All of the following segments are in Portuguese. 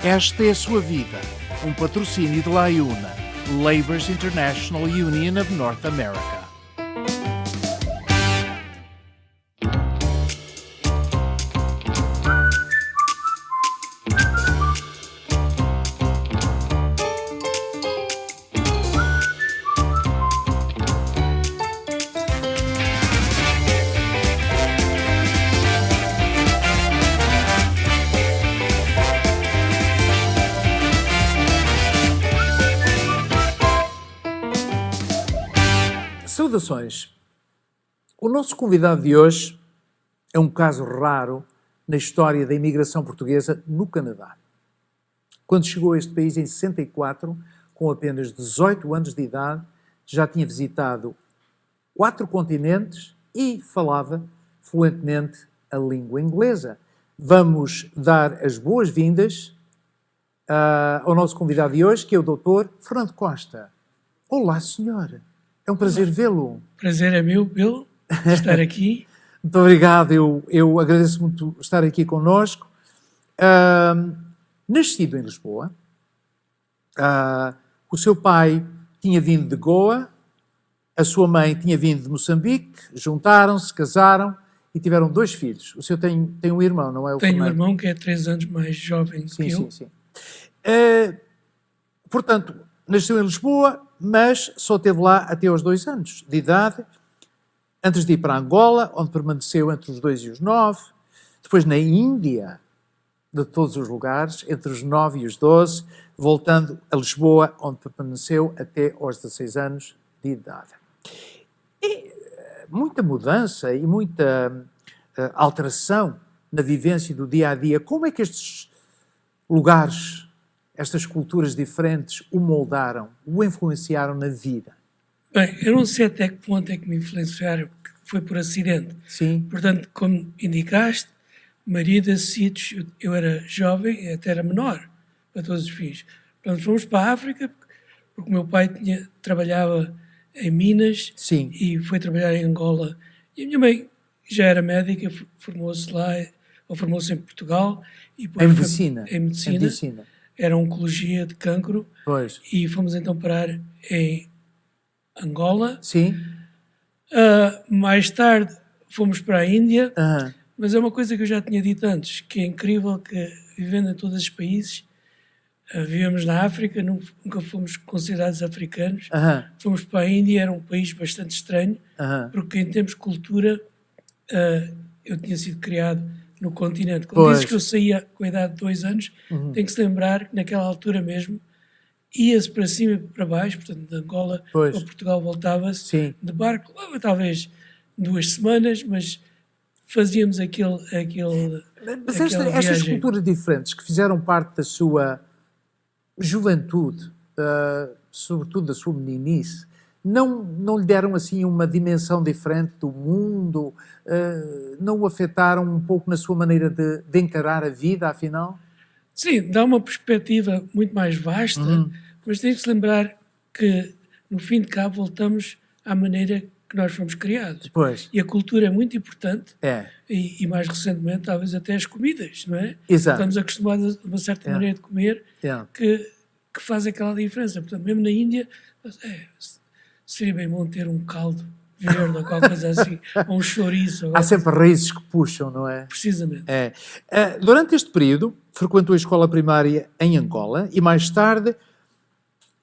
Esta é a sua vida, um patrocínio de La Iuna, Labor's International Union of North America. Saudações! O nosso convidado de hoje é um caso raro na história da imigração portuguesa no Canadá. Quando chegou a este país em 64, com apenas 18 anos de idade, já tinha visitado 4 continentes e falava fluentemente a língua inglesa. Vamos dar as boas-vindas ao nosso convidado de hoje, que é o Dr. Fernando Costa. Olá, senhor! É um prazer vê-lo. Prazer é meu, Bill, estar aqui. Muito obrigado, eu agradeço muito estar aqui connosco. Nascido em Lisboa, o seu pai tinha vindo de Goa, a sua mãe tinha vindo de Moçambique, juntaram-se, casaram e tiveram 2 filhos. O senhor tem um irmão, não é? Tenho um irmão que é 3 anos mais jovem que eu. Sim. Portanto, nasceu em Lisboa, mas só esteve lá até aos 2 anos de idade, antes de ir para Angola, onde permaneceu entre os 2 e os 9, depois na Índia, de todos os lugares, entre os 9 e os 12, voltando a Lisboa, onde permaneceu até aos 16 anos de idade. E muita mudança e muita alteração na vivência do dia-a-dia. Como é que estes lugares, estas culturas diferentes, o moldaram, o influenciaram na vida? Bem, eu não sei até que ponto é que me influenciaram, porque foi por acidente. Sim. Portanto, como indicaste, maioria desses sítios, eu era jovem, até era menor, para todos os fins. Portanto, fomos para a África, porque o meu pai trabalhava em Minas. Sim. E foi trabalhar em Angola. E a minha mãe já era médica, formou-se lá, ou formou-se em Portugal. E depois Em medicina? Em medicina. Era oncologia de cancro. Pois. E fomos então parar em Angola. Sim. Mais tarde fomos para a Índia. Uhum. Mas é uma coisa que eu já tinha dito antes, que é incrível que, vivendo em todos os países, vivemos na África, nunca fomos considerados africanos. Uhum. Fomos para a Índia, era um país bastante estranho, porque em termos de cultura, eu tinha sido criado no continente. Quando dizes que eu saía com a idade de 2 anos, tem que se lembrar que naquela altura mesmo ia-se para cima e para baixo, portanto de Angola para Portugal voltava-se de barco, levava talvez 2 semanas, mas fazíamos Mas estas culturas diferentes que fizeram parte da sua juventude, sobretudo da sua meninice, não lhe deram assim uma dimensão diferente do mundo? Não o afetaram um pouco na sua maneira de encarar a vida, afinal? Sim, dá uma perspectiva muito mais vasta, mas tem que se lembrar que, no fim de cabo, voltamos à maneira que nós fomos criados. Pois. E a cultura é muito importante. É. E mais recentemente, talvez até as comidas, não é? Exato. Estamos acostumados a uma certa maneira de comer que faz aquela diferença. Portanto, mesmo na Índia, seria bem bom ter um caldo verde ou qualquer coisa assim, ou um chouriço. Há sempre raízes que puxam, não é? Precisamente. Durante este período, frequentou a escola primária em Angola e mais tarde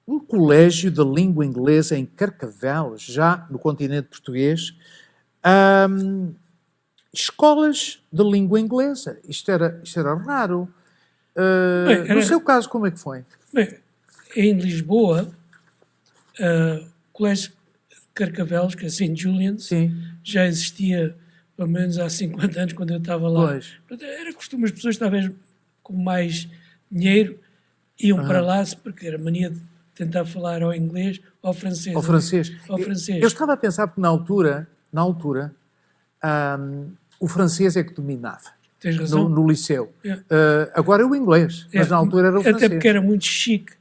um colégio de língua inglesa em Carcavelos, já no continente português. Escolas de língua inglesa. Isto era raro. No seu caso, como é que foi? Bem, em Lisboa, o colégio de Carcavelos, que é St. Julian's, já existia pelo menos há 50 anos, quando eu estava lá. Pois. Era costume, as pessoas talvez com mais dinheiro iam para lá, porque era mania de tentar falar ou inglês ou francês. Ao francês. Eu estava a pensar porque na altura, o francês é que dominava. Tens razão. No liceu. Agora é o inglês, mas na altura era o francês. Até porque era muito chique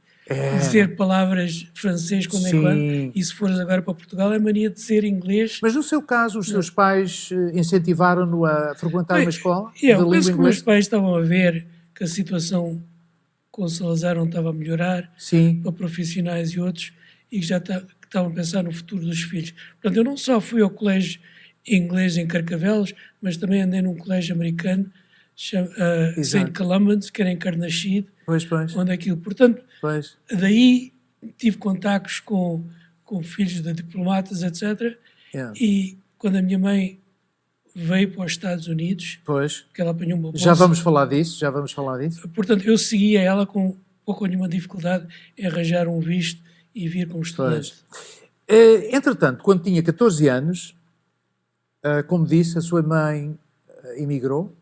dizer palavras francês quando é quando. E se fores agora para Portugal é mania de dizer inglês. Mas no seu caso, os seus pais incentivaram-no a frequentar uma escola de língua inglesa? Eu penso que os meus pais estavam a ver que a situação com Salazar não estava a melhorar, Sim. para profissionais e outros, e que já que estavam a pensar no futuro dos filhos. Portanto, eu não só fui ao colégio inglês em Carcavelos, mas também andei num colégio americano, St. Columban's, que era em Carnaxide, Pois. onde aquilo. Portanto, Pois. daí tive contactos com filhos de diplomatas, etc. Yeah. E quando a minha mãe veio para os Estados Unidos, Pois. que ela apanhou uma bolsa. Já vamos falar disso. Portanto, eu seguia ela com pouco ou nenhuma dificuldade em arranjar um visto e vir como estudante. Entretanto, quando tinha 14 anos, como disse, a sua mãe emigrou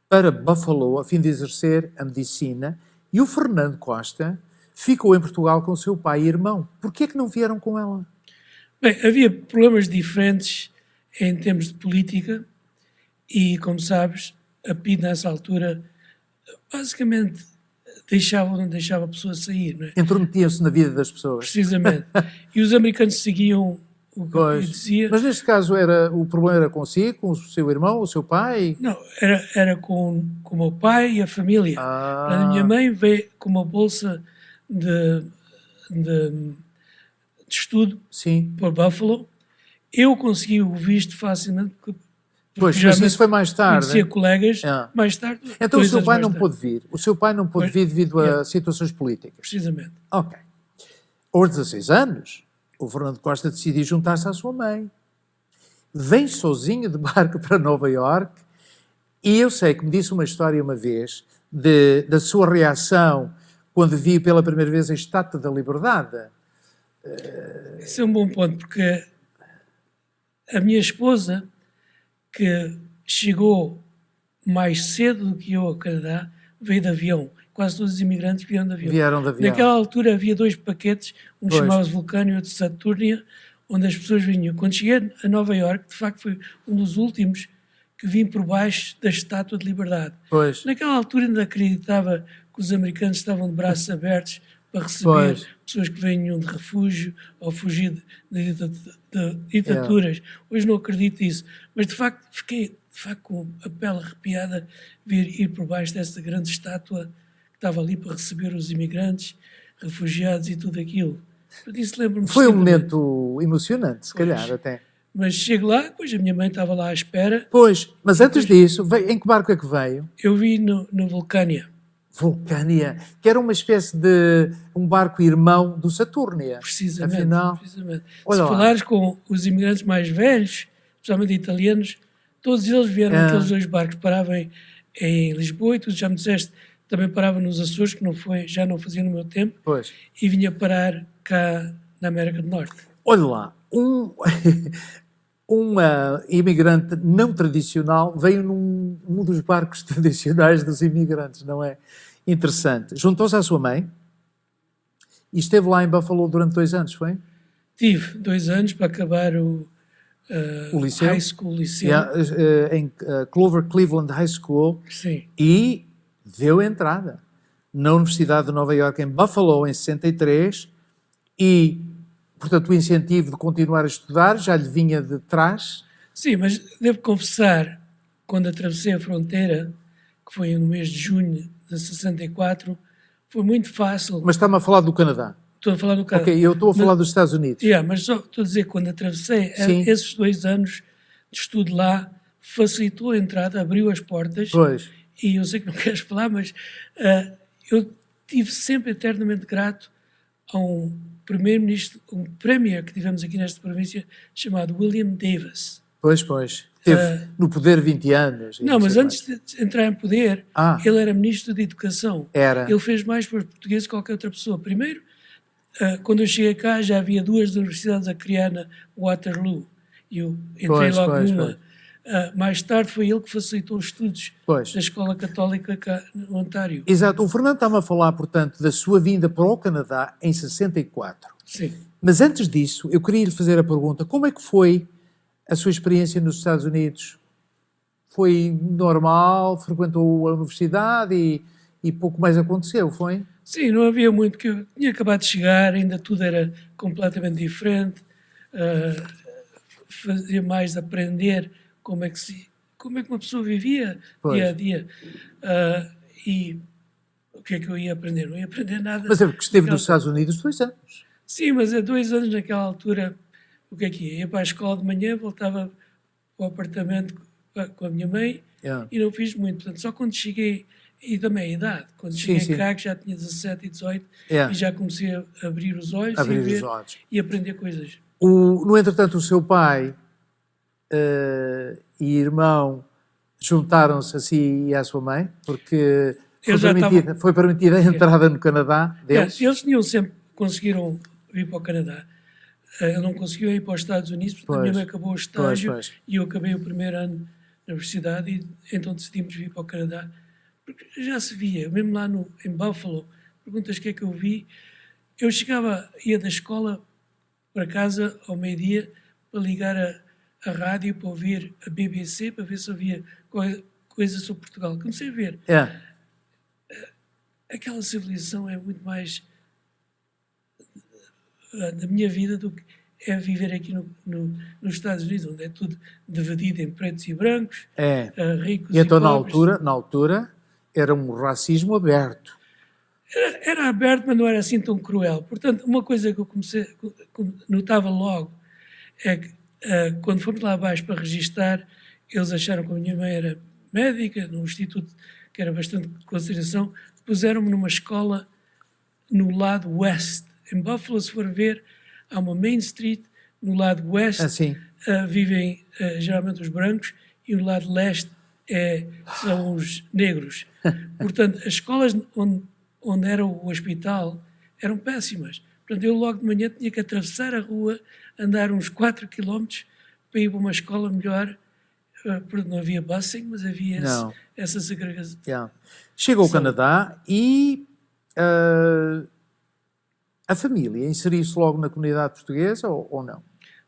para Buffalo a fim de exercer a medicina e o Fernando Costa ficou em Portugal com o seu pai e irmão. Porquê é que não vieram com ela? Bem, havia problemas diferentes em termos de política e, como sabes, a PIDE nessa altura basicamente deixava ou não deixava a pessoa sair, não é? Intrometiam-se na vida das pessoas. Precisamente. E os americanos seguiam o que a PIDE dizia. Mas neste caso o problema era consigo, com o seu irmão, o seu pai? Não, era com o meu pai e a família. A minha mãe veio com uma bolsa de estudo. Sim. Para Buffalo. Eu consegui o visto facilmente. Pois, mas isso foi mais tarde. Conhecia colegas mais tarde. Então o seu pai não pôde vir. O seu pai não pôde vir devido a situações políticas. Precisamente. Ok. Aos 16 anos, o Fernando Costa decidiu juntar-se à sua mãe. Vem sozinho de barco para Nova Iorque e eu sei que me disse uma história uma vez da sua reação quando viu pela primeira vez a Estátua da Liberdade. Esse é um bom ponto, porque a minha esposa, que chegou mais cedo do que eu ao Canadá, veio de avião. Quase todos os imigrantes vieram de avião. Naquela altura havia 2 paquetes, um chamava-se Vulcano e outro Saturnia, onde as pessoas vinham. Quando cheguei a Nova Iorque, de facto foi um dos últimos que vim por baixo da Estátua de Liberdade. Pois. Naquela altura ainda acreditava que os americanos estavam de braços abertos para receber pessoas que venham de refúgio ou fugir de ditaduras. Hoje não acredito nisso. Mas, de facto, fiquei com a pele arrepiada ir por baixo dessa grande estátua que estava ali para receber os imigrantes, refugiados e tudo aquilo. Isso lembro-me. Foi um momento emocionante, se calhar, até. Mas chego lá, depois a minha mãe estava lá à espera. Pois, mas antes disso, em que barco é que veio? Eu vi no Vulcânia. Vulcânia, que era uma espécie de um barco irmão do Saturnia. Precisamente. Afinal, precisamente. Se falares com os imigrantes mais velhos, especialmente italianos, todos eles vieram aqueles 2 barcos, paravam em Lisboa, e tu já me disseste, também parava nos Açores, que já não fazia no meu tempo, e vinha parar cá na América do Norte. Olha lá, um imigrante não tradicional veio num dos barcos tradicionais dos imigrantes, não é? Interessante. Juntou-se à sua mãe e esteve lá em Buffalo durante 2 anos, foi? Tive 2 anos para acabar o liceu? High School, liceu. Em Clover Cleveland High School. Sim. E deu entrada na Universidade de Nova Iorque, em Buffalo, em 63, e, portanto, o incentivo de continuar a estudar já lhe vinha de trás. Sim, mas devo confessar, quando atravessei a fronteira, que foi no mês de junho de 64, foi muito fácil. Mas está-me a falar do Canadá. Estou a falar do Canadá. Ok, eu estou a falar dos Estados Unidos. Mas só estou a dizer que quando atravessei, esses 2 anos de estudo lá facilitou a entrada, abriu as portas. Pois. E eu sei que não queres falar, mas eu estive sempre eternamente grato a um primeiro-ministro, um premier que tivemos aqui nesta província, chamado William Davis. Pois. Teve no poder 20 anos. Não, mas antes de entrar em poder, ele era ministro de Educação. Ele fez mais para os portugueses que qualquer outra pessoa. Primeiro, quando eu cheguei cá, já havia 2 universidades a criar na Waterloo. E eu entrei logo numa. Mais tarde foi ele que facilitou os estudos da Escola Católica cá no Ontário. Exato. O Fernando está-me a falar, portanto, da sua vinda para o Canadá em 64. Sim. Mas antes disso, eu queria lhe fazer a pergunta, como é que foi a sua experiência nos Estados Unidos? Foi normal? Frequentou a universidade e pouco mais aconteceu, foi? Sim, não havia muito, que eu tinha acabado de chegar, ainda tudo era completamente diferente. Fazia mais aprender como é que uma pessoa vivia dia a dia. E que é que eu ia aprender? Não ia aprender nada. Mas é porque esteve nos Estados Unidos 2 anos. Sim, mas há 2 anos naquela altura, o que é que ia? Ia para a escola de manhã, voltava para o apartamento com a minha mãe e não fiz muito. Portanto, só quando cheguei, e também a idade, quando cheguei cá, que já tinha 17 e 18, e já comecei a abrir os olhos e ver e aprender coisas. No entretanto, o seu pai e irmão juntaram-se a si e à sua mãe, porque foi permitida a entrada no Canadá deles. Eles conseguiram vir para o Canadá. Ele não conseguiu ir para os Estados Unidos, porque a minha mãe acabou o estágio e eu acabei o primeiro ano na universidade e então decidimos vir para o Canadá. Porque já se via, mesmo lá em Buffalo, perguntas o que é que eu vi, eu ia da escola para casa ao meio-dia para ligar a rádio para ouvir a BBC, para ver se havia coisa sobre Portugal. Comecei a ver. Aquela civilização é muito mais da minha vida do que é viver aqui nos Estados Unidos, onde é tudo dividido em pretos e brancos, ricos e então, pobres. na altura, era um racismo aberto. Era aberto, mas não era assim tão cruel. Portanto, uma coisa que eu notava logo é que quando fomos lá abaixo para registar, eles acharam que a minha mãe era médica, num instituto que era bastante de consideração, puseram-me numa escola no lado oeste. Em Buffalo, se for ver, há uma Main Street, no lado oeste vivem geralmente os brancos e no lado leste são os negros. Portanto, as escolas onde era o hospital eram péssimas. Portanto, eu logo de manhã tinha que atravessar a rua, andar uns 4 quilómetros para ir para uma escola melhor, porque não havia busing, mas havia essa segregação. Chega ao Canadá e a família inseriu-se logo na comunidade portuguesa ou não?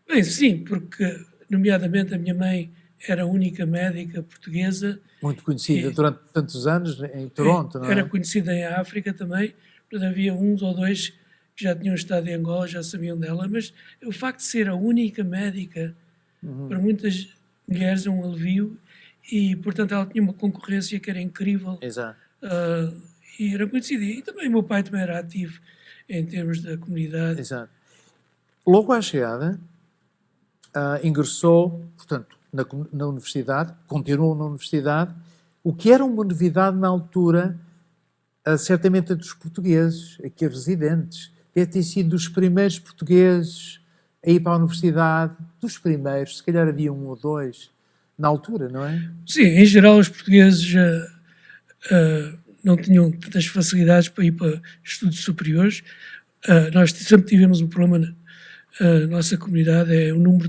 Bem, sim, porque, nomeadamente, a minha mãe era a única médica portuguesa. Muito conhecida durante tantos anos em Toronto, não é? Era conhecida em África também, portanto havia uns ou dois que já tinham estado em Angola, já sabiam dela, mas o facto de ser a única médica, para muitas mulheres é um alivio, e portanto ela tinha uma concorrência que era incrível. Exato. E era conhecida. E também o meu pai também era ativo em termos da comunidade. Exato. Logo à chegada, ingressou, portanto, na universidade, continuou na universidade, o que era uma novidade na altura, certamente dos portugueses, aqui residentes. Deve ter sido dos primeiros portugueses a ir para a universidade, dos primeiros, se calhar havia um ou dois, na altura, não é? Sim, em geral os portugueses não tinham tantas facilidades para ir para estudos superiores. Nós sempre tivemos um problema na nossa comunidade, é o número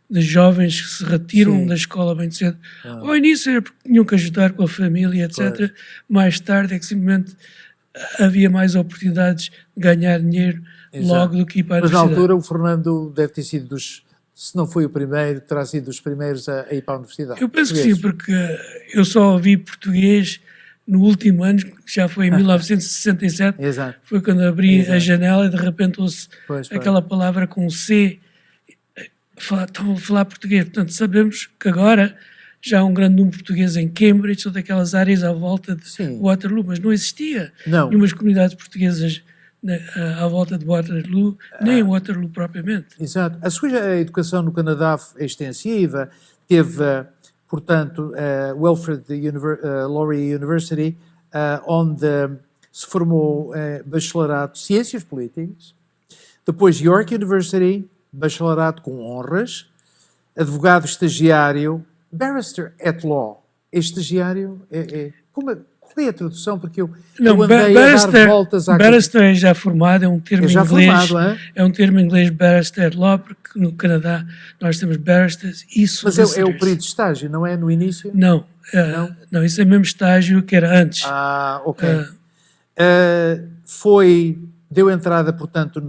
de jovens que se retiram da escola bem cedo. Ao início era porque tinham que ajudar com a família, etc. Claro. Mais tarde é que simplesmente havia mais oportunidades de ganhar dinheiro logo do que ir para a universidade. Mas na altura o Fernando deve ter sido se não foi o primeiro, terá sido dos primeiros a ir para a universidade. Eu penso que sim, porque eu só ouvi português no último ano, que já foi em 1967, foi quando abri a janela e de repente ouço aquela palavra com C, estão a falar português. Portanto, sabemos que agora já há um grande número de portugueses em Cambridge ou daquelas áreas à volta de Waterloo, mas não existia nenhumas comunidades portuguesas à volta de Waterloo, nem em Waterloo propriamente. Exato. A sua educação no Canadá é extensiva, teve, portanto, Wilfrid Laurier University, onde se formou bacharelato de Ciências Políticas, depois York University, bacharelato com honras, advogado estagiário, barrister at law. Estagiário qual é a tradução? Porque eu andei a dar voltas à... Barrister é já formado, é um termo inglês. É um termo em inglês, barrister at law, porque no Canadá nós temos barristers e solicitors. Mas é o período de estágio, não é no início? Não, isso é mesmo estágio que era antes. Ok. Deu entrada, portanto,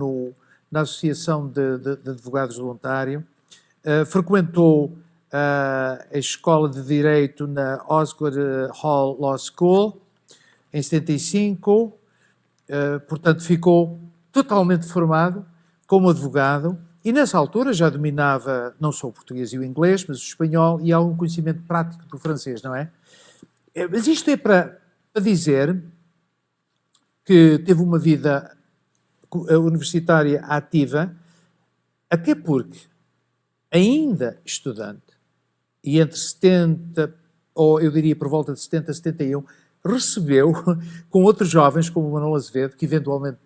na Associação de Advogados Voluntário, frequentou a Escola de Direito na Osgoode Hall Law School em 75, portanto ficou totalmente formado como advogado e nessa altura já dominava não só o português e o inglês, mas o espanhol e algum conhecimento prático do francês, não é? Mas isto é para dizer que teve uma vida universitária ativa, até porque, ainda estudante, e entre 70, ou eu diria por volta de 70 a 71, recebeu, com outros jovens, como o Manuel Azevedo, que eventualmente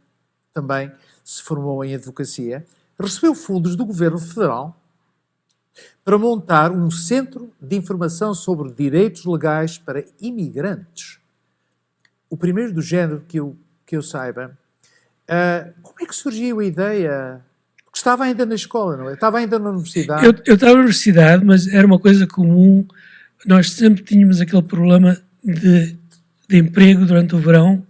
também se formou em advocacia, recebeu fundos do Governo Federal para montar um centro de informação sobre direitos legais para imigrantes. O primeiro do género que eu saiba. Como é que surgiu a ideia? Porque estava ainda na escola, não é? Estava ainda na universidade. Eu estava na universidade, mas era uma coisa comum. Nós sempre tínhamos aquele problema de emprego durante o verão,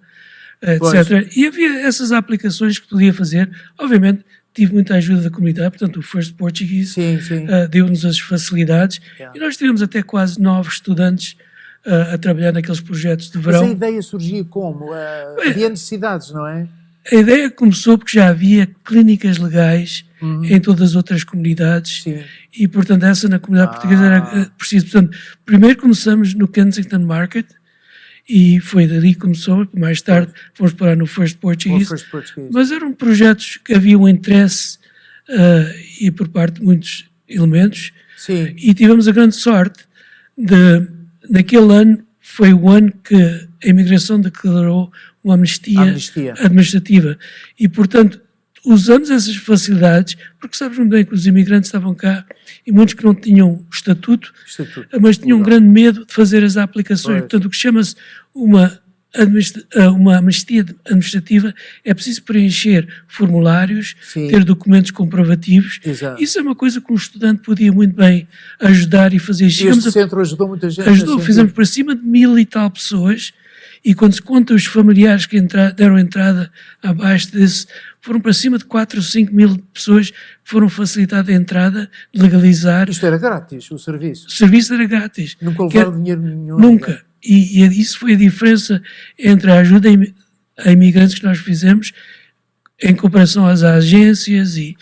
etc. E havia essas aplicações que podia fazer. Obviamente, tive muita ajuda da comunidade, portanto, o First Portuguese deu-nos as facilidades. E nós tivemos até quase 9 estudantes a trabalhar naqueles projetos de verão. Mas a ideia surgiu como? Havia necessidades, não é? A ideia começou porque já havia clínicas legais em todas as outras comunidades. Sim. E, portanto, essa na comunidade portuguesa era preciso. Portanto, primeiro começamos no Kensington Market e foi dali que começou. Mais tarde fomos parar no First Portuguese. Mas eram projetos que havia um interesse e por parte de muitos elementos. Sim. E tivemos a grande sorte de, naquele ano, foi o ano que a imigração declarou uma amnistia administrativa. E, portanto, usamos essas facilidades, porque sabes muito bem que os imigrantes estavam cá e muitos que não tinham estatuto. Mas tinham um grande medo de fazer as aplicações. Portanto, o que chama-se uma amnistia administrativa é preciso preencher formulários, ter documentos comprovativos. Exato. Isso é uma coisa que um estudante podia muito bem ajudar e fazer. Este centro ajudou muita gente. Fizemos para cima de 1000 e tal pessoas, e quando se conta os familiares que deram entrada abaixo desse, foram para cima de 4 ou 5 mil pessoas que foram facilitadas a entrada, legalizar. Isto era grátis, o serviço? O serviço era grátis. Nunca levaram dinheiro nenhum? Nunca. E isso foi a diferença entre a ajuda a imigrantes que nós fizemos em comparação às agências e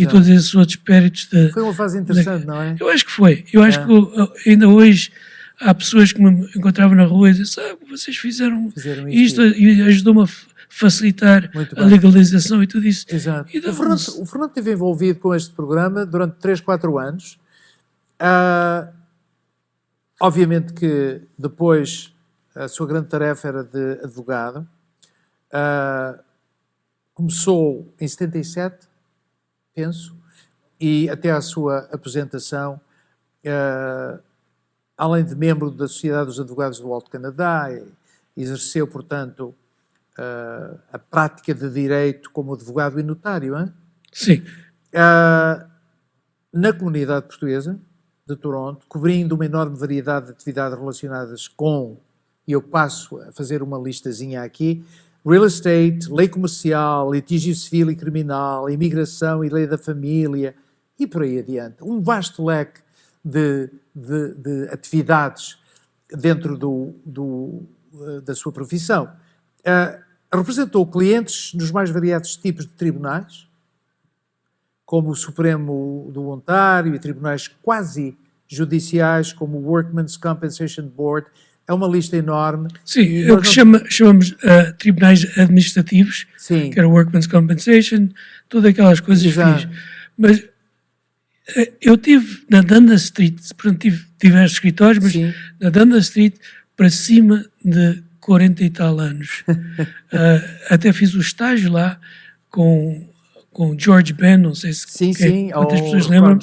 todos esses outros péritos. Foi uma fase interessante, não é? Eu acho que foi. Eu acho que ainda hoje há pessoas que me encontravam na rua e diziam, vocês fizeram isto e ajudou-me a facilitar a legalização e tudo isso. Exato. O Fernando esteve envolvido com este programa durante 3, 4 anos. Obviamente que depois a sua grande tarefa era de advogado. Começou em 77, penso, e até à sua aposentação, além de membro da Sociedade dos Advogados do Alto Canadá, exerceu, portanto, a prática de direito como advogado e notário, hein? Sim. Na comunidade portuguesa de Toronto, cobrindo uma enorme variedade de atividades relacionadas com, e eu passo a fazer uma listazinha aqui, real estate, lei comercial, litígio civil e criminal, imigração e lei da família, e por aí adiante. Um vasto leque de atividades dentro da sua profissão. Representou clientes nos mais variados tipos de tribunais, como o Supremo do Ontário e tribunais quase judiciais, como o Workmen's Compensation Board. É uma lista enorme. Sim, é o que chamamos tribunais administrativos, que era o Workmen's Compensation, todas aquelas coisas que fiz. Mas eu estive na Dundas Street, portanto tive diversos escritórios, mas na Dundas Street para cima de 40 e tal anos. Até fiz o estágio lá com George Ben, não sei se quantas pessoas lembram.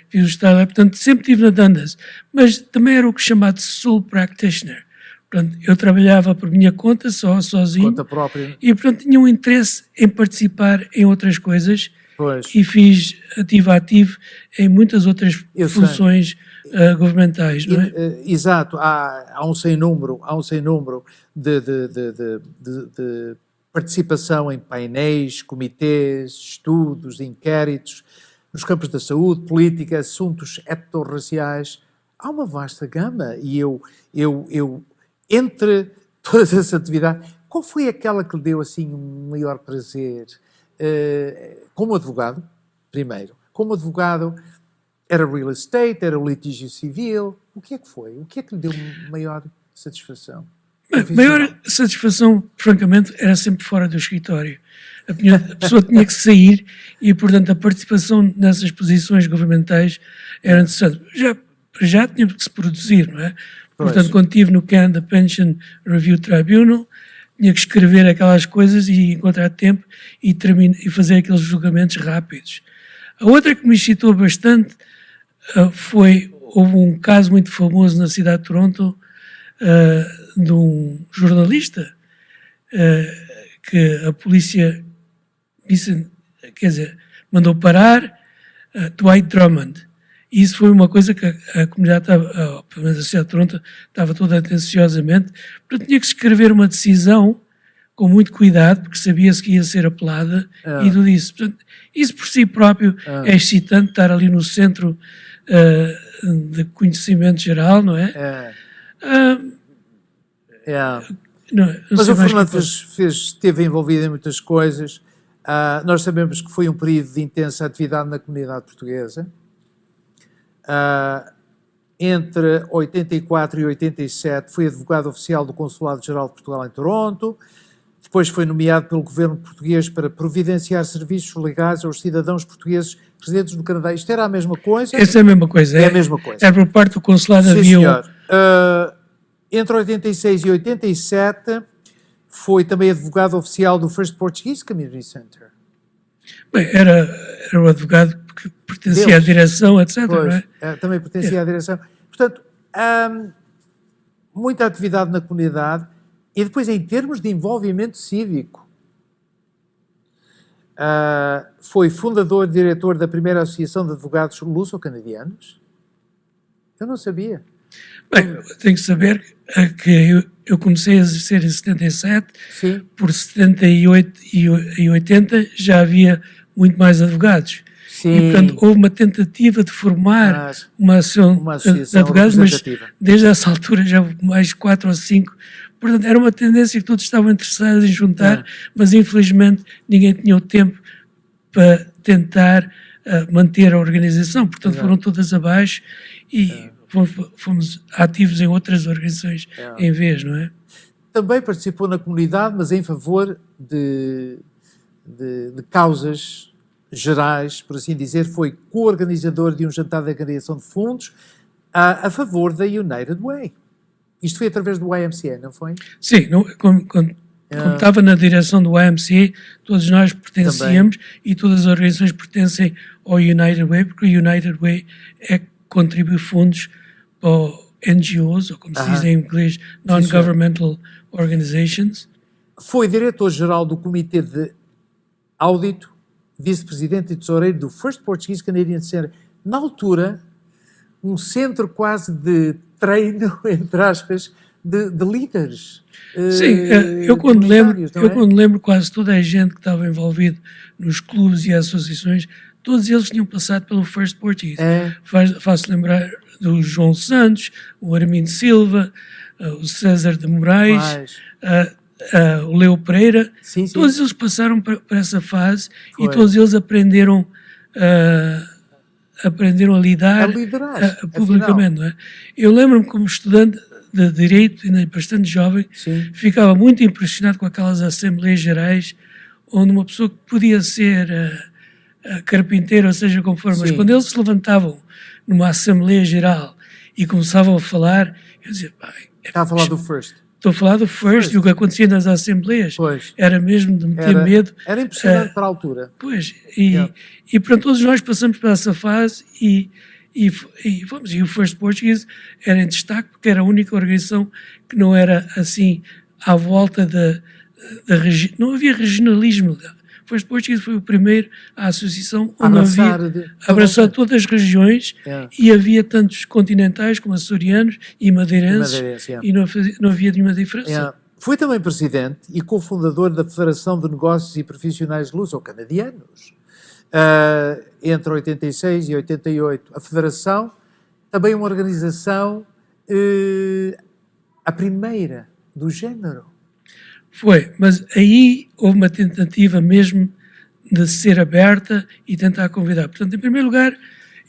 Fiz o estágio lá, portanto sempre estive na Dundas, mas também era o que chamado sole practitioner. Portanto, eu trabalhava por minha conta, sozinho, conta própria. E portanto tinha um interesse em participar em outras coisas. Pois. E fiz ativo em muitas outras funções governamentais, não é? Exato, há um sem número de participação em painéis, comitês, estudos, inquéritos, nos campos da saúde, política, assuntos etnorraciais. Há uma vasta gama e eu entre todas essas atividades, qual foi aquela que lhe deu assim um maior prazer? Como advogado, primeiro. Como advogado, era real estate, era o litígio civil. O que é que foi? O que é que lhe deu maior satisfação? A maior satisfação, francamente, era sempre fora do escritório. A pessoa tinha que sair e, portanto, a participação nessas posições governamentais era interessante. Já tinha que se produzir, não é? Pois. Portanto, quando estive no Canada Pension Review Tribunal, tinha que escrever aquelas coisas e encontrar tempo e fazer aqueles julgamentos rápidos. A outra que me excitou bastante houve um caso muito famoso na cidade de Toronto de um jornalista que a polícia mandou parar, Dwight Drummond. E isso foi uma coisa que a comunidade, pelo menos a cidade de Toronto, estava toda atenciosamente. Portanto, tinha que escrever uma decisão com muito cuidado, porque sabia-se que ia ser apelada e tudo isso. Portanto, isso por si próprio é excitante, estar ali no centro de conhecimento geral, não é? Mas o Fernando esteve envolvido em muitas coisas. Nós sabemos que foi um período de intensa atividade na comunidade portuguesa. Entre 84 e 87 foi advogado oficial do Consulado-Geral de Portugal em Toronto. Depois foi nomeado pelo governo português para providenciar serviços legais aos cidadãos portugueses residentes no Canadá. Isto era a mesma coisa? Essa é a mesma coisa. É a mesma coisa. Era por parte do consulado. Sim, havia senhor. Entre 86 e 87 foi também advogado oficial do First Portuguese Community Center. Bem, era o advogado que pertencia à direção, etc. Pois, não é? Também pertencia à direção. Portanto, muita atividade na comunidade e depois em termos de envolvimento cívico. Foi fundador e diretor da primeira associação de advogados luso-canadianos. Eu não sabia. Bem, tenho que saber que eu comecei a exercer em 77, sim. Por 78 e 80 já havia muito mais advogados. Sim. E, portanto, houve uma tentativa de formar uma associação de advogados, mas desde essa altura já houve mais 4 ou 5. Portanto, era uma tendência que todos estavam interessados em juntar, mas infelizmente ninguém tinha o tempo para tentar manter a organização. Portanto, foram todas abaixo e fomos ativos em outras organizações em vez, não é? Também participou na comunidade, mas em favor de causas gerais, por assim dizer. Foi co-organizador de um jantar de agregação de fundos a favor da United Way. Isto foi através do YMCA, não foi? Sim, quando estava na direção do YMCA, todos nós pertencíamos e todas as organizações pertencem ao United Way, porque o United Way é que contribui fundos para NGOs, ou como se diz em inglês, Non-Governmental Organizations. Foi diretor-geral do Comitê de Audito, vice-presidente e tesoureiro do First Portuguese Canadian Center. Na altura, um centro quase de treino, entre aspas, de líderes. Sim, eu quando lembro quase toda a gente que estava envolvida nos clubes e associações, todos eles tinham passado pelo First Portuguese. Faço lembrar do João Santos, o Armindo Silva, o César de Moraes, o Leo Pereira. Sim. Todos eles passaram por essa fase e todos eles aprenderam a lidar publicamente. Não é? Eu lembro-me como estudante de Direito, ainda bastante jovem, ficava muito impressionado com aquelas Assembleias Gerais onde uma pessoa que podia ser carpinteiro, ou seja, como for, mas quando eles se levantavam numa Assembleia Geral e começavam a falar, eu dizia, está a falar do First. Estou a falar do First e o que acontecia nas Assembleias era mesmo de meter medo. Era impressionante para a altura. Pois, e pronto, todos nós passamos por essa fase e o First Portuguese era em destaque porque era a única organização que não era assim à volta não havia regionalismo. O First Portuguese foi o primeiro, a associação onde abraçou todas as regiões e havia tantos continentais como açorianos e madeirenses e não havia nenhuma diferença. Foi também presidente e cofundador da Federação de Negócios e Profissionais Luso-Canadianos. Entre 86 e 88. A Federação, também uma organização, a primeira do género. Foi, mas aí houve uma tentativa mesmo de ser aberta e tentar convidar. Portanto, em primeiro lugar,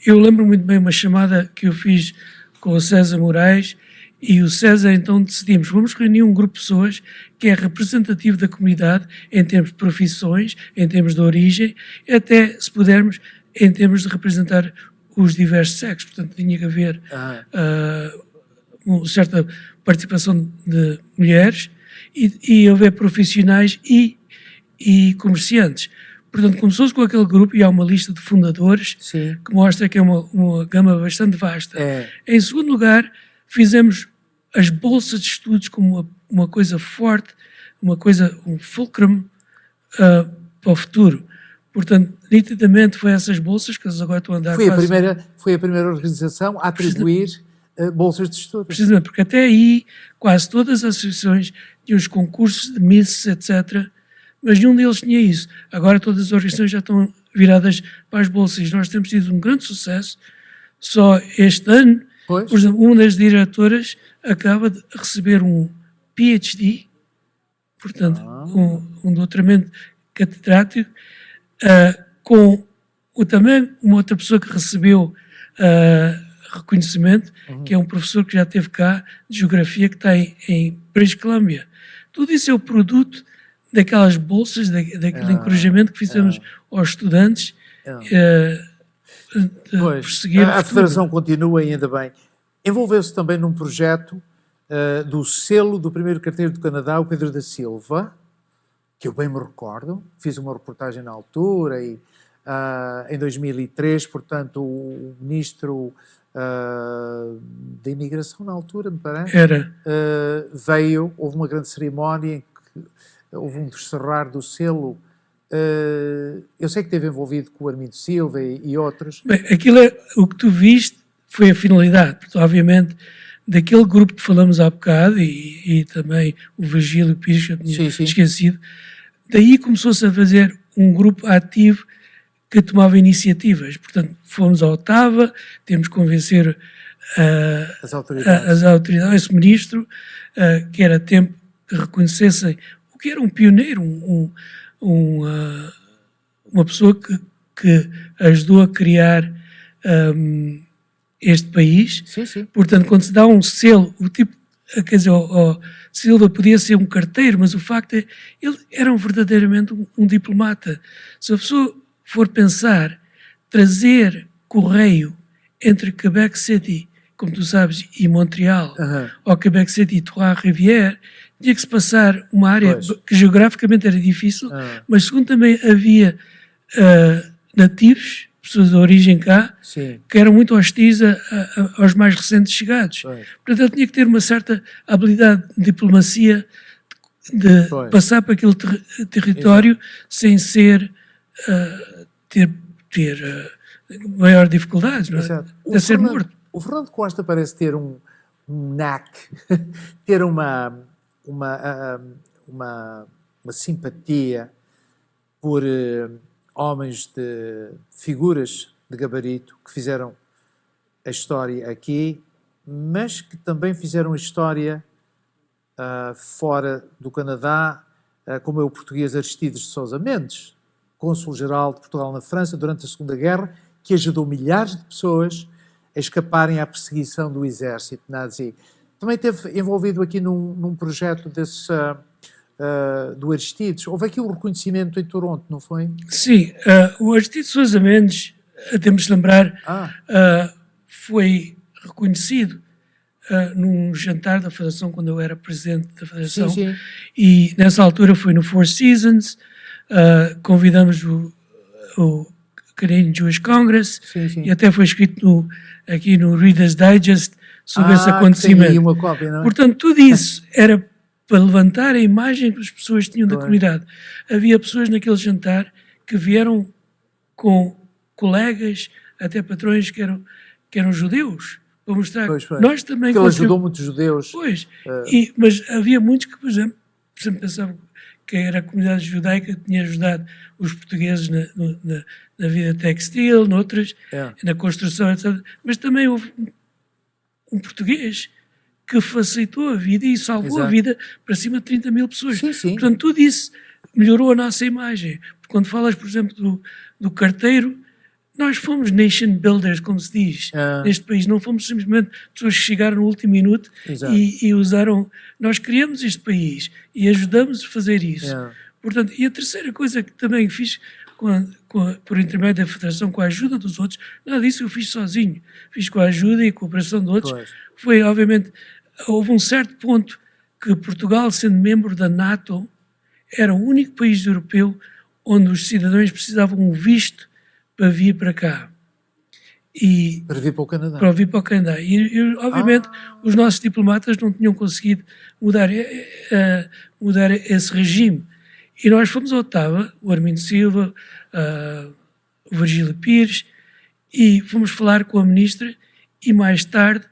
eu lembro muito bem uma chamada que eu fiz com o César Moraes E o César, então, decidimos, vamos reunir um grupo de pessoas que é representativo da comunidade em termos de profissões, em termos de origem, até, se pudermos, em termos de representar os diversos sexos. Portanto, tinha que haver uma certa participação de mulheres e haver profissionais e comerciantes. Portanto, começou-se com aquele grupo e há uma lista de fundadores que mostra que é uma gama bastante vasta. Em segundo lugar, fizemos as bolsas de estudos como uma coisa forte, um fulcrum para o futuro. Portanto, nitidamente foi essas bolsas que eles agora estão a dar. Foi a primeira organização a atribuir bolsas de estudo. Precisamente, porque até aí quase todas as associações tinham os concursos de Miss, etc., mas nenhum deles tinha isso. Agora todas as organizações já estão viradas para as bolsas. Nós temos tido um grande sucesso. Só este ano, por exemplo, uma das diretoras acaba de receber um PhD, portanto, um doutoramento catedrático, com também uma outra pessoa que recebeu reconhecimento, que é um professor que já esteve cá de Geografia, que está em British Columbia. Tudo isso é o produto daquelas bolsas, daquele encorajamento que fizemos aos estudantes prosseguir. A Federação continua e ainda bem. Envolveu-se também num projeto do selo do primeiro carteiro do Canadá, o Pedro da Silva, que eu bem me recordo, fiz uma reportagem na altura e em 2003, portanto, o ministro da Imigração na altura, me parece, veio, houve uma grande cerimónia em que houve um descerrar do selo. Eu sei que esteve envolvido com o Armindo Silva e outros. Bem, o que tu viste foi a finalidade, porque obviamente daquele grupo que falamos há bocado e também o Virgílio Pires, que eu tinha esquecido, daí começou-se a fazer um grupo ativo que tomava iniciativas. Portanto, fomos à Ottawa, temos que convencer as autoridades, esse ministro, que era tempo que reconhecessem o que era um pioneiro, uma pessoa que ajudou a criar este país. Portanto, quando se dá um selo, o tipo, quer dizer, Silva podia ser um carteiro, mas o facto é ele era verdadeiramente um diplomata. Se a pessoa for pensar, trazer correio entre Quebec City, como tu sabes, e Montreal, ou Quebec City e Trois-Rivières, tinha que se passar uma área que geograficamente era difícil, mas segundo também havia nativos, pessoas de origem cá, que eram muito hostis aos mais recentes chegados. Portanto, ele tinha que ter uma certa habilidade de diplomacia, de passar para aquele território sem ser ter maior dificuldades, não é? De ser morto. O Fernando Costa parece ter um knack, ter uma simpatia por homens de figuras de gabarito que fizeram a história aqui, mas que também fizeram a história fora do Canadá, como é o português Aristides de Sousa Mendes, cônsul-geral de Portugal na França durante a Segunda Guerra, que ajudou milhares de pessoas a escaparem à perseguição do exército nazi. Também esteve envolvido aqui num projeto desse, do Aristides. Houve aqui um reconhecimento em Toronto, não foi? Sim, o Aristides Sousa Mendes, temos de lembrar, foi reconhecido num jantar da Federação, quando eu era presidente da Federação, e nessa altura foi no Four Seasons, convidamos o Canadian Jewish Congress, e até foi escrito aqui no Reader's Digest sobre esse acontecimento. Uma cópia, não é? Portanto, tudo isso era para levantar a imagem que as pessoas tinham da comunidade. Havia pessoas naquele jantar que vieram com colegas, até patrões que eram judeus, para mostrar que nós também... Porque ele ajudou muitos judeus. Mas havia muitos que, por exemplo, pensavam que era a comunidade judaica que tinha ajudado os portugueses na vida textil, noutras, na construção, etc. Mas também houve um português que facilitou a vida e salvou a vida para cima de 30 mil pessoas. Portanto, tudo isso melhorou a nossa imagem. Porque quando falas, por exemplo, do carteiro, nós fomos nation builders, como se diz, neste país. Não fomos simplesmente pessoas que chegaram no último minuto e usaram... Nós criamos este país e ajudamos a fazer isso. Portanto, e a terceira coisa que também fiz por intermédio da Federação, com a ajuda dos outros, nada disso eu fiz sozinho. Fiz com a ajuda e a cooperação de outros. Foi, obviamente, houve um certo ponto que Portugal, sendo membro da NATO, era o único país europeu onde os cidadãos precisavam um visto para vir para cá. Para vir para o Canadá. Para vir para o Canadá. E obviamente, os nossos diplomatas não tinham conseguido mudar esse regime. E nós fomos à Ottawa, o Armindo Silva, o Virgílio Pires, e fomos falar com a ministra e mais tarde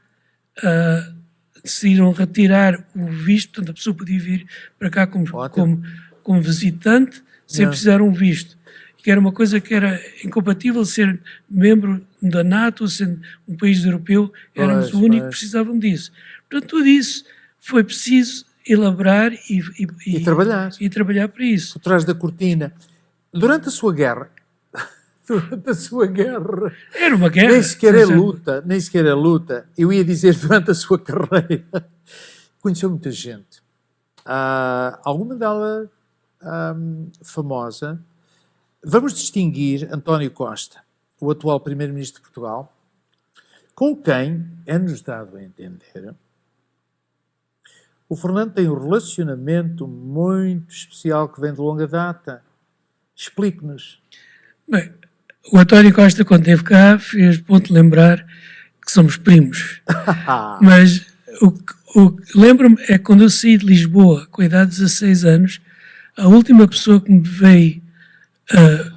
decidiram retirar o visto, portanto a pessoa podia vir para cá como visitante sem precisar um visto. Que era uma coisa que era incompatível ser membro da NATO, sendo um país europeu, éramos o único que precisavam disso. Portanto, tudo isso foi preciso elaborar e trabalhar para isso. Por trás da cortina. Durante a sua guerra, era uma guerra. Nem sequer é luta. Eu ia dizer durante a sua carreira. Conheceu muita gente. Alguma dela famosa. Vamos distinguir António Costa, o atual Primeiro-Ministro de Portugal, com quem é-nos dado a entender o Fernando tem um relacionamento muito especial que vem de longa data. Explique-nos. Bem, o António Costa, quando esteve cá, fez ponto de lembrar que somos primos. Mas o que lembro-me é que quando eu saí de Lisboa, com a idade de 16 anos, a última pessoa que me veio a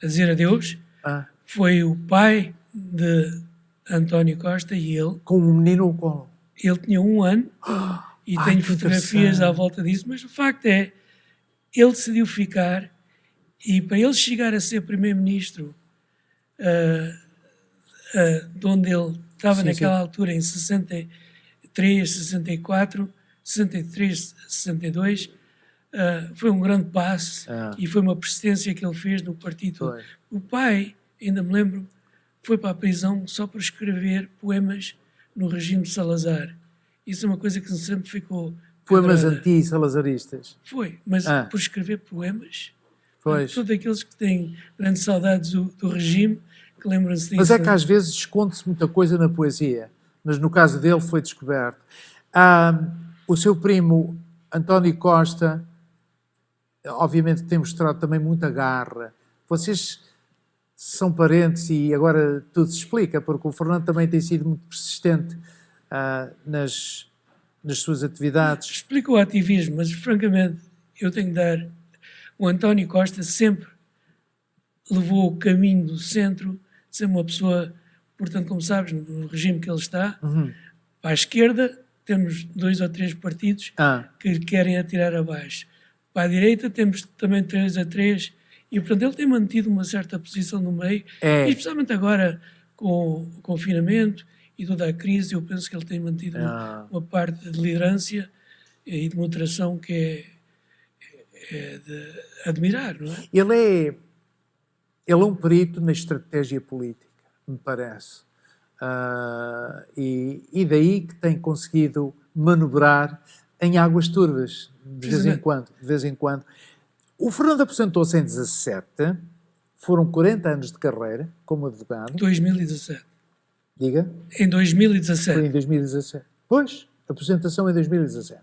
dizer adeus foi o pai de António Costa e ele. Com um menino ou com? Ele tinha 1 ano e tenho fotografias à volta disso, mas o facto é, ele decidiu ficar e para ele chegar a ser primeiro-ministro de onde ele estava naquela altura, em 63, 64, 63, 62, foi um grande passo e foi uma persistência que ele fez no partido. O pai, ainda me lembro, foi para a prisão só por escrever poemas no regime de Salazar. Isso é uma coisa que sempre ficou... Poemas anti-salazaristas. Foi, mas por escrever poemas, pois. Todos aqueles que têm grandes saudades do regime, que lembram-se disso. Mas é que às vezes esconde-se muita coisa na poesia, mas no caso dele foi descoberto. O seu primo António Costa, obviamente tem mostrado também muita garra. Vocês são parentes e agora tudo se explica, porque o Fernando também tem sido muito persistente nas suas atividades. Explica o ativismo, mas francamente eu tenho de dar... O António Costa sempre levou o caminho do centro, ser uma pessoa, portanto, como sabes, no regime que ele está, para a esquerda temos 2 ou 3 partidos que lhe querem atirar abaixo. Para a direita temos também 3 a 3 e, portanto, ele tem mantido uma certa posição no meio, e especialmente agora com o confinamento e toda a crise, eu penso que ele tem mantido uma parte de liderança e de moderação que é de admirar, não é? Ele é um perito na estratégia política, me parece. E daí que tem conseguido manobrar em águas turvas, de vez em quando. O Fernando aposentou-se em 17, foram 40 anos de carreira como advogado. 2017. Diga? Em 2017. Foi em 2017. Pois, aposentação em 2017.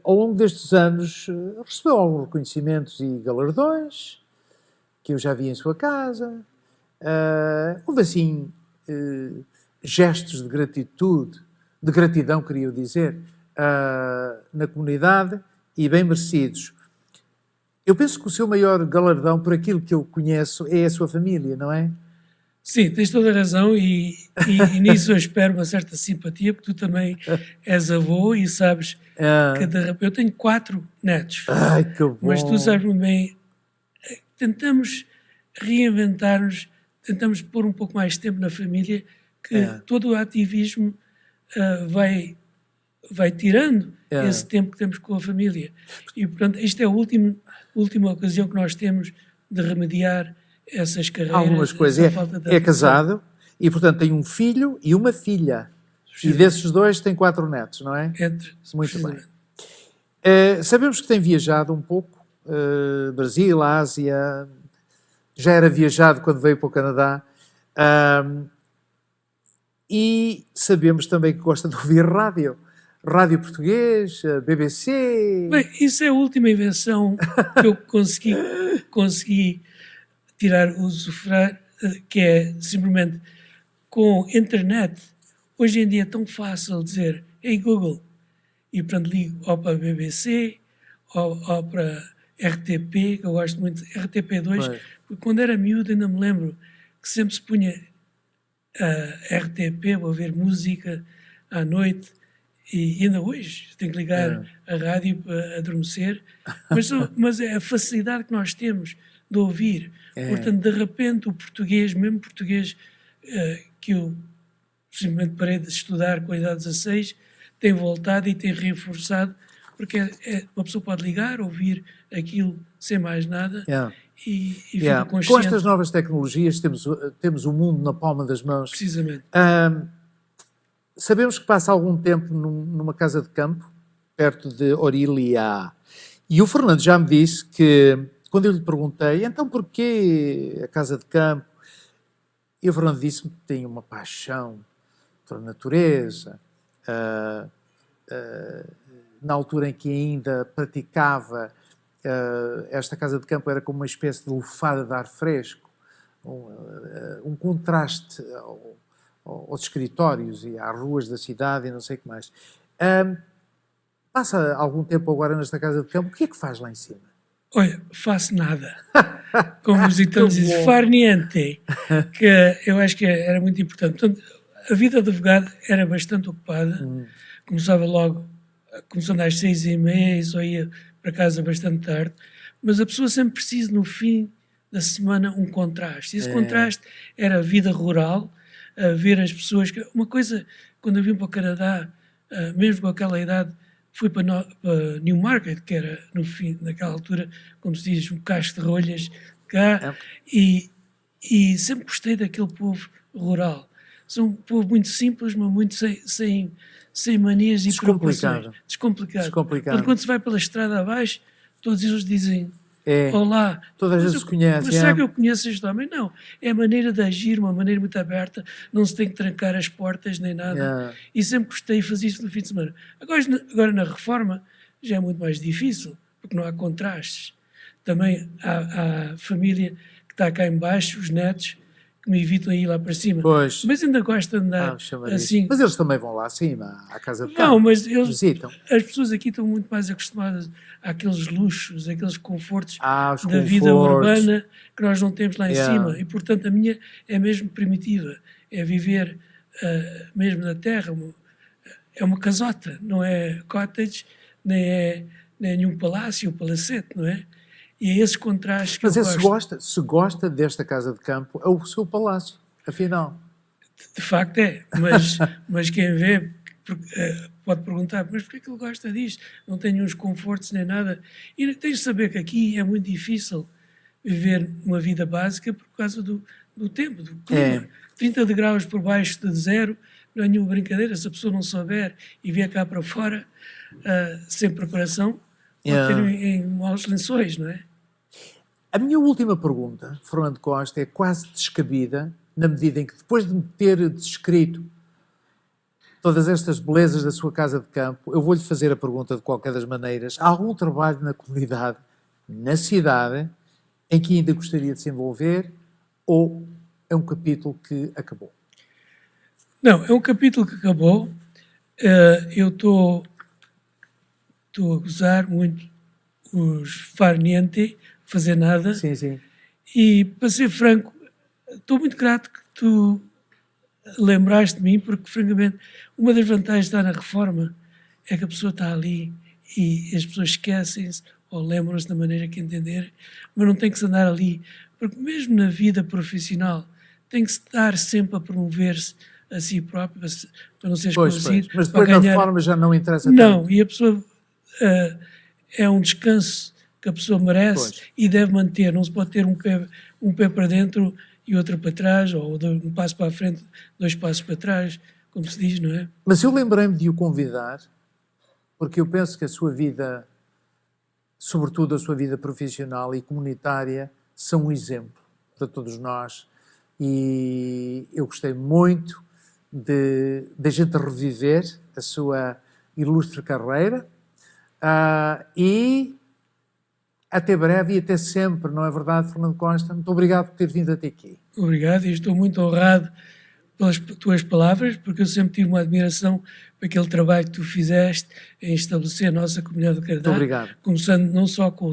Ao longo destes anos recebeu alguns reconhecimentos e galardões que eu já vi em sua casa. Houve assim gestos de gratidão, queria dizer, na comunidade e bem merecidos. Eu penso que o seu maior galardão, por aquilo que eu conheço, é a sua família, não é? Sim, tens toda a razão e nisso eu espero uma certa simpatia, porque tu também és avô e sabes que eu tenho 4 netos. Ai, que bom! Mas tu sabes muito bem, tentamos reinventar-nos, tentamos pôr um pouco mais de tempo na família, que todo o ativismo vai vai tirando esse tempo que temos com a família. E, portanto, isto é a última ocasião que nós temos de remediar essas carreiras. Algumas coisas. É casado e, portanto, tem um filho e uma filha. E desses dois tem 4 netos, não é? Muito bem. Sabemos que tem viajado um pouco. Brasil, Ásia. Já era viajado quando veio para o Canadá. E sabemos também que gosta de ouvir rádio. Rádio português, BBC... Bem, isso é a última invenção que eu consegui tirar o sofrer, que é simplesmente com internet. Hoje em dia é tão fácil dizer "Hey Google", e portanto ligo ou para a BBC ou para RTP, que eu gosto muito de RTP2, porque quando era miúdo ainda me lembro que sempre se punha a RTP para ouvir música à noite. E ainda hoje tenho que ligar a rádio para adormecer, mas é a facilidade que nós temos de ouvir. Portanto, de repente, o português, mesmo português que eu simplesmente parei de estudar com a idade de 16, tem voltado e tem reforçado, porque uma pessoa pode ligar, ouvir aquilo sem mais nada e fica consciente. Com estas novas tecnologias temos o mundo na palma das mãos. Precisamente. Sabemos que passa algum tempo numa casa de campo, perto de Orillia. E o Fernando já me disse que, quando eu lhe perguntei, então porquê a casa de campo? E o Fernando disse-me que tem uma paixão pela natureza. Na altura em que ainda praticava, esta casa de campo era como uma espécie de lufada de ar fresco, um contraste aos escritórios e às ruas da cidade e não sei o que mais. Passa algum tempo agora nesta casa de campo. O que é que faz lá em cima? Olha, faço nada. Como os italianos dizem, far niente, que eu acho que era muito importante. Portanto, a vida de advogado era bastante ocupada. Começava logo, começando às 6h30, só ia para casa bastante tarde. Mas a pessoa sempre precisa, no fim da semana, um contraste. E esse contraste era a vida rural, a ver as pessoas. Uma coisa, quando eu vim para o Canadá, mesmo com aquela idade, fui para Newmarket, que era, no fim, naquela altura, como se diz, um casco de rolhas cá, e sempre gostei daquele povo rural. São um povo muito simples, mas muito sem manias e preocupações. Descomplicado. Portanto, quando se vai pela estrada abaixo, todos eles dizem olá. Toda a gente se conhece. Mas será que eu conheço este homem? Não. É a maneira de agir, uma maneira muito aberta, não se tem que trancar as portas nem nada. E sempre gostei de fazer isso no fim de semana. Agora na reforma já é muito mais difícil, porque não há contrastes. Também há a família que está cá em baixo, os netos, que me evitam a ir lá para cima. Pois. Mas ainda gosto de andar assim. Mas eles também vão lá acima, à casa de campo. Não, mas eles visitam. As pessoas aqui estão muito mais acostumadas àqueles luxos, àqueles confortos da confortos. Vida urbana que nós não temos lá em cima. E, portanto, a minha é mesmo primitiva. É viver mesmo na terra. É uma casota, não é cottage, nem é nenhum palácio, palacete, não é? E é esses contrastes que mas eu gosto. Se gosta desta casa de campo, é o seu palácio, afinal. De facto é, mas quem vê pode perguntar, mas porquê que ele gosta disto? Não tem uns confortos nem nada. E tens de saber que aqui é muito difícil viver uma vida básica por causa do tempo, do clima. 30 graus por baixo de zero, não é nenhuma brincadeira. Se a pessoa não souber e vier cá para fora sem preparação, pode ter em maus lençóis, não é? A minha última pergunta, Fernando Costa, é quase descabida, na medida em que, depois de me ter descrito todas estas belezas da sua casa de campo, eu vou-lhe fazer a pergunta de qualquer das maneiras. Há algum trabalho na comunidade, na cidade, em que ainda gostaria de se envolver, ou é um capítulo que acabou? Não, é um capítulo que acabou. Eu estou a gozar muito os far niente, fazer nada. Sim, sim. E, para ser franco, estou muito grato que tu lembraste de mim, porque, francamente, uma das vantagens de estar na reforma é que a pessoa está ali e as pessoas esquecem-se ou lembram-se da maneira que entenderem, mas não tem que se andar ali, porque mesmo na vida profissional tem que se estar sempre a promover-se a si próprio, para não ser Pois, esclarecido. mas depois para ganhar... na forma já não interessa Não, tanto. e a pessoa é um descanso que a pessoa merece e deve manter. Não se pode ter um pé para dentro e outro para trás, ou um passo para a frente, 2 passos para trás, como se diz, não é? Mas eu lembrei-me de o convidar, porque eu penso que a sua vida, sobretudo a sua vida profissional e comunitária, são um exemplo para todos nós. E eu gostei muito de a gente reviver a sua ilustre carreira e até breve e até sempre, não é verdade, Fernando Costa? Muito obrigado por ter vindo até aqui. Obrigado, e estou muito honrado pelas tuas palavras, porque eu sempre tive uma admiração por aquele trabalho que tu fizeste em estabelecer a nossa comunidade do Canadá. Muito obrigado. Começando não só com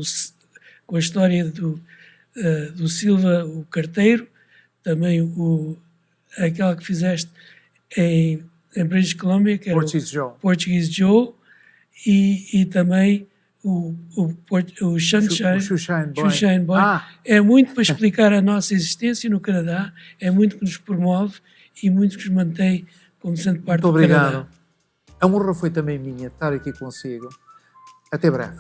a história do Silva, o carteiro, também aquela que fizeste em British Columbia, que era o Portuguese Joe, e também o Sunshine Boy. É muito para explicar a nossa existência no Canadá, é muito que nos promove e muito que nos mantém como sendo parte do Canadá. Muito obrigado. A honra foi também minha estar aqui consigo. Até breve.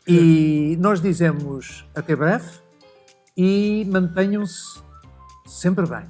E nós dizemos até breve e mantenham-se sempre bem.